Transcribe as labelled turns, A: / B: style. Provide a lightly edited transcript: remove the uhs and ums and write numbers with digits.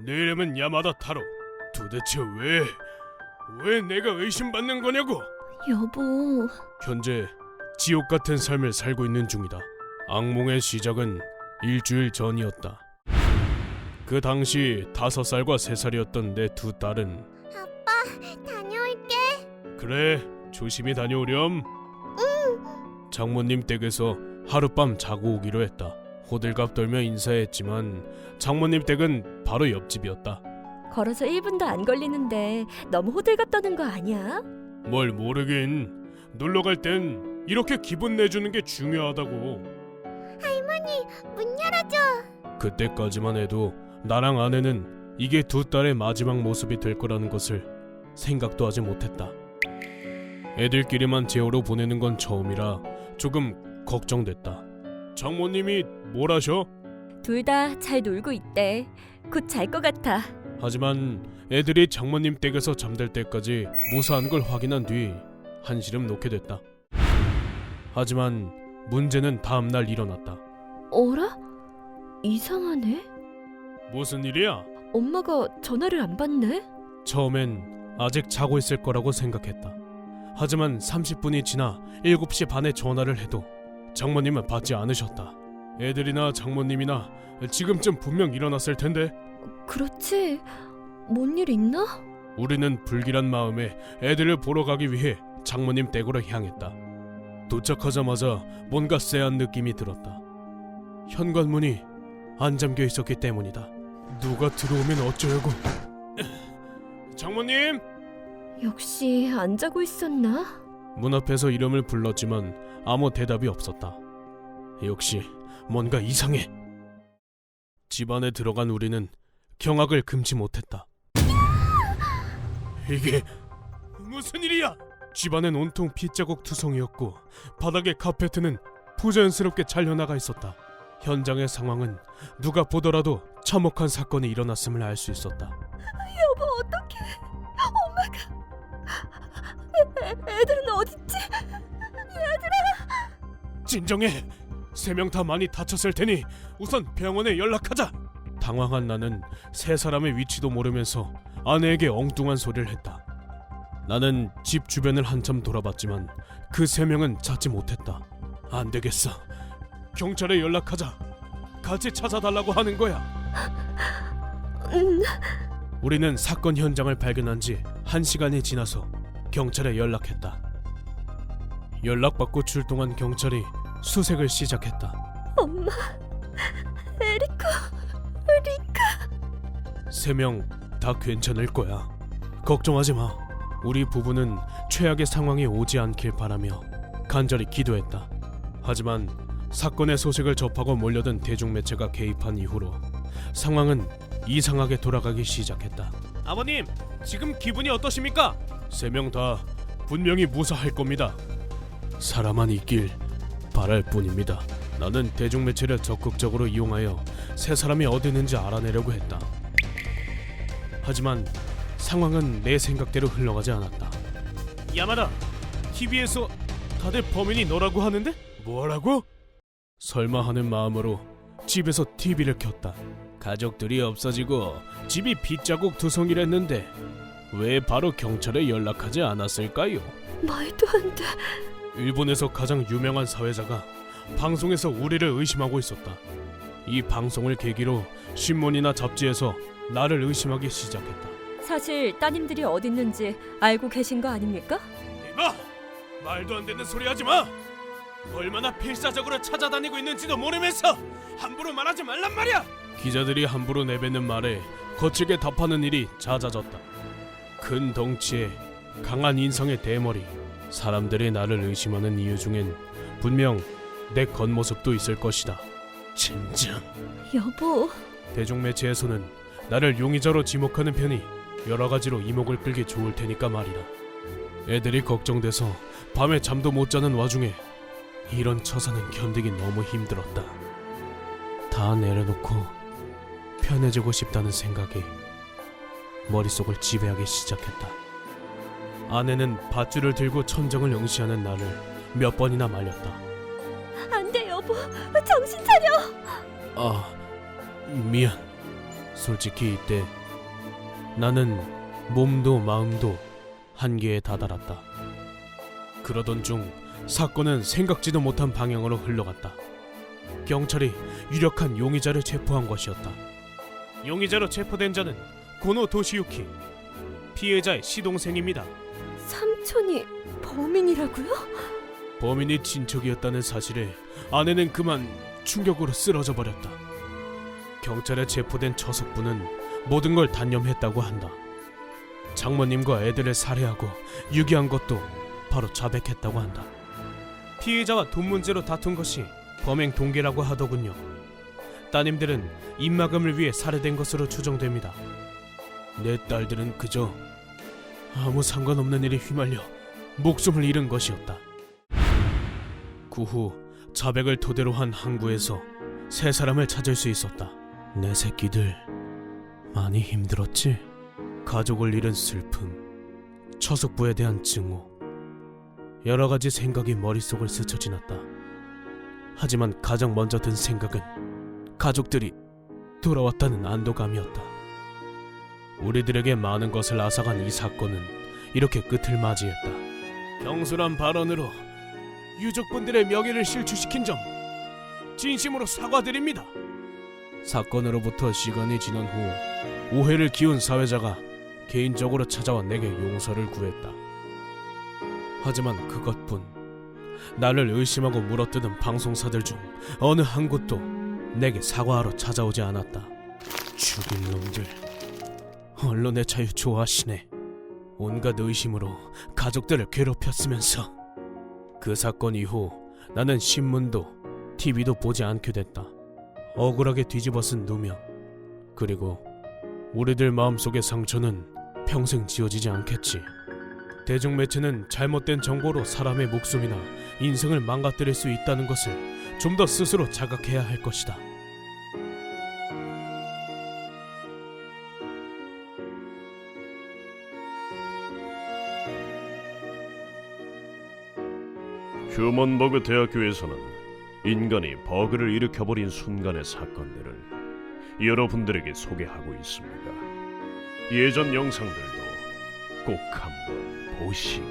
A: 내 이름은 야마다 타로. 도대체 왜 내가 의심받는 거냐고?
B: 여보,
A: 현재 지옥 같은 삶을 살고 있는 중이다. 악몽의 시작은 일주일 전이었다. 그 당시 5살과 3살이었던 내 두 딸은
B: 아빠, 다녀올게.
A: 그래, 조심히 다녀오렴. 장모님 댁에서 하룻밤 자고 오기로 했다. 호들갑 떨며 인사했지만 장모님 댁은 바로 옆집이었다.
B: 걸어서 1분도 안 걸리는데 너무 호들갑 떠는 거 아니야?
A: 뭘 모르긴. 놀러 갈 땐 이렇게 기분 내주는 게 중요하다고.
B: 할머니, 문 열어줘.
A: 그때까지만 해도 나랑 아내는 이게 두 딸의 마지막 모습이 될 거라는 것을 생각도 하지 못했다. 애들끼리만 제어로 보내는 건 처음이라 조금 걱정됐다. 장모님이 뭘 하셔?
B: 둘 다 잘 놀고 있대. 곧 잘 것 같아.
A: 하지만 애들이 장모님 댁에서 잠들 때까지 무사한 걸 확인한 뒤 한시름 놓게 됐다. 하지만 문제는 다음 날 일어났다.
B: 어라? 이상하네.
A: 무슨 일이야?
B: 엄마가 전화를 안 받네?
A: 처음엔 아직 자고 있을 거라고 생각했다. 하지만 30분이 지나 7시 반에 전화를 해도 장모님은 받지 않으셨다. 애들이나 장모님이나 지금쯤 분명 일어났을 텐데.
B: 그렇지. 뭔 일 있나?
A: 우리는 불길한 마음에 애들을 보러 가기 위해 장모님 댁으로 향했다. 도착하자마자 뭔가 쎄한 느낌이 들었다. 현관문이 안 잠겨 있었기 때문이다. 누가 들어오면 어쩌려고. 장모님!
B: 역시 안 자고 있었나?
A: 문 앞에서 이름을 불렀지만 아무 대답이 없었다. 역시 뭔가 이상해. 집 안에 들어간 우리는 경악을 금치 못했다. 이게 무슨 일이야? 집안은 온통 핏자국 투성이었고 바닥의 카페트는 부자연스럽게 잘려나가 있었다. 현장의 상황은 누가 보더라도 참혹한 사건이 일어났음을 알 수 있었다.
B: 여보, 어떡해. 엄마가... 애들은 어딨지?
A: 진정해. 3명 다 많이 다쳤을 테니 우선 병원에 연락하자. 당황한 나는 3사람의 위치도 모르면서 아내에게 엉뚱한 소리를 했다. 나는 집 주변을 한참 돌아봤지만 그 3명은 찾지 못했다. 안 되겠어. 경찰에 연락하자. 같이 찾아달라고 하는 거야. 우리는 사건 현장을 발견한 지 1시간이 지나서 경찰에 연락했다. 연락받고 출동한 경찰이 수색을 시작했다.
B: 엄마... 에리코...
A: 3명 다 괜찮을 거야. 걱정하지 마. 우리 부부는 최악의 상황이 오지 않길 바라며 간절히 기도했다. 하지만 사건의 소식을 접하고 몰려든 대중매체가 개입한 이후로 상황은 이상하게 돌아가기 시작했다. 아버님, 지금 기분이 어떠십니까? 3명 다 분명히 무사할 겁니다. 사람만 있길 바랄 뿐입니다. 나는 대중매체를 적극적으로 이용하여 3사람이 어디 있는지 알아내려고 했다. 하지만 상황은 내 생각대로 흘러가지 않았다. 야마다, TV에서 다들 범인이 너라고 하는데? 뭐라고? 설마 하는 마음으로 집에서 TV를 켰다. 가족들이 없어지고 집이 빗자국 투성이랬는데 왜 바로 경찰에 연락하지 않았을까요?
B: 말도 안 돼.
A: 일본에서 가장 유명한 사회자가 방송에서 우리를 의심하고 있었다. 이 방송을 계기로 신문이나 잡지에서 나를 의심하기 시작했다.
B: 사실 따님들이 어디 있는지 알고 계신 거 아닙니까?
A: 이봐! 말도 안 되는 소리 하지 마! 얼마나 필사적으로 찾아다니고 있는지도 모르면서 함부로 말하지 말란 말이야! 기자들이 함부로 내뱉는 말에 거칠게 답하는 일이 잦아졌다. 큰 덩치에 강한 인성의 대머리. 사람들이 나를 의심하는 이유 중엔 분명 내 겉모습도 있을 것이다. 진정.
B: 여보...
A: 대중매체에서는 나를 용의자로 지목하는 편이 여러 가지로 이목을 끌기 좋을 테니까 말이다. 애들이 걱정돼서 밤에 잠도 못 자는 와중에 이런 처사는 견디기 너무 힘들었다. 다 내려놓고 편해지고 싶다는 생각이 머릿속을 지배하기 시작했다. 아내는 밧줄을 들고 천정을 응시하는 나를 몇 번이나 말렸다.
B: 안 돼, 여보. 정신 차려.
A: 아, 미안. 솔직히 이때 나는 몸도 마음도 한계에 다다랐다. 그러던 중 사건은 생각지도 못한 방향으로 흘러갔다. 경찰이 유력한 용의자를 체포한 것이었다. 용의자로 체포된 자는 고노 도시유키, 피해자의 시동생입니다.
B: 삼촌이 범인이라고요?
A: 범인이 친척이었다는 사실에 아내는 그만 충격으로 쓰러져 버렸다. 경찰에 체포된 처석부는 모든 걸 단념했다고 한다. 장모님과 애들을 살해하고 유기한 것도 바로 자백했다고 한다. 피해자와 돈 문제로 다툰 것이 범행 동기라고 하더군요. 따님들은 입막음을 위해 살해된 것으로 추정됩니다. 내 딸들은 그저 아무 상관없는 일에 휘말려 목숨을 잃은 것이었다. 그 후 자백을 토대로 한 항구에서 세 사람을 찾을 수 있었다. 내 새끼들 많이 힘들었지? 가족을 잃은 슬픔, 처석부에 대한 증오, 여러 가지 생각이 머릿속을 스쳐 지났다. 하지만 가장 먼저 든 생각은 가족들이 돌아왔다는 안도감이었다. 우리들에게 많은 것을 앗아간 이 사건은 이렇게 끝을 맞이했다. 경솔한 발언으로 유족분들의 명예를 실추시킨 점 진심으로 사과드립니다. 사건으로부터 시간이 지난 후 오해를 키운 사회자가 개인적으로 찾아와 내게 용서를 구했다. 하지만 그것뿐, 나를 의심하고 물어뜯은 방송사들 중 어느 한 곳도 내게 사과하러 찾아오지 않았다. 죽일 놈들, 언론의 자유 좋아하시네. 온갖 의심으로 가족들을 괴롭혔으면서. 그 사건 이후 나는 신문도 TV도 보지 않게 됐다. 억울하게 뒤집어 쓴 누명, 그리고 우리들 마음속의 상처는 평생 지워지지 않겠지. 대중매체는 잘못된 정보로 사람의 목숨이나 인생을 망가뜨릴 수 있다는 것을 좀 더 스스로 자각해야 할 것이다.
C: 휴먼버그 대학교에서는 인간이 버그를 일으켜버린 순간의 사건들을 여러분들에게 소개하고 있습니다. 예전 영상들도 꼭 한번 보시길.